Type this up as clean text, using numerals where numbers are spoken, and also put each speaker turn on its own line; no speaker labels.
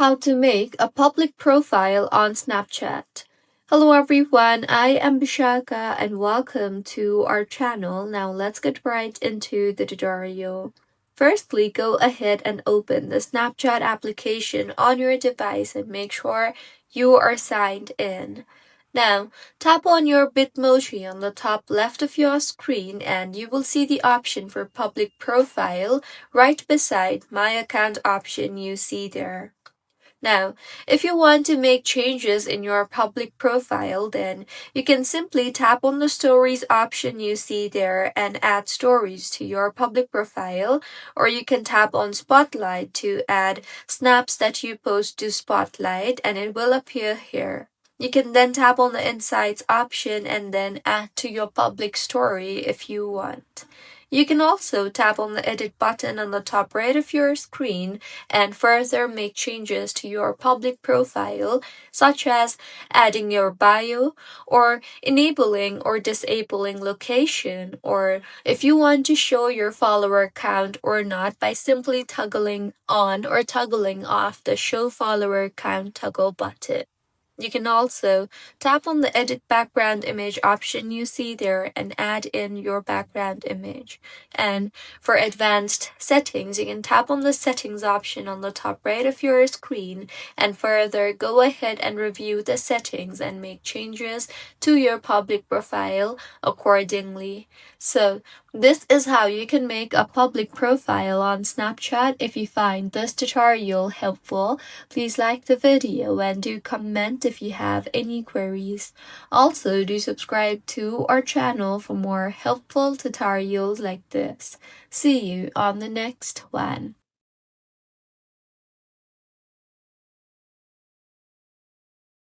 How to make a public profile on Snapchat. Hello everyone, I am Bishaka and welcome to our channel. Now let's get right into the tutorial. Firstly, go ahead and open the Snapchat application on your device and make sure you are signed in. Now, tap on your Bitmoji on the top left of your screen and you will see the option for public profile right beside my account option you see there. Now, if you want to make changes in your public profile, then you can simply tap on the stories option you see there and add stories to your public profile, or you can tap on spotlight to add snaps that you post to spotlight and it will appear here. You can then tap on the insights option and then add to your public story if you want. You can also tap on the edit button on the top right of your screen and further make changes to your public profile, such as adding your bio or enabling or disabling location, or if you want to show your follower count or not by simply toggling on or toggling off the show follower count toggle button. You can also tap on the edit background image option you see there and add in your background image. And for advanced settings, you can tap on the settings option on the top right of your screen and further go ahead and review the settings and make changes to your public profile accordingly. So this is how you can make a public profile on Snapchat. If you find this tutorial helpful, please like the video and do comment if you have any queries. Also, do subscribe to our channel for more helpful tutorials like this. See you on the next one.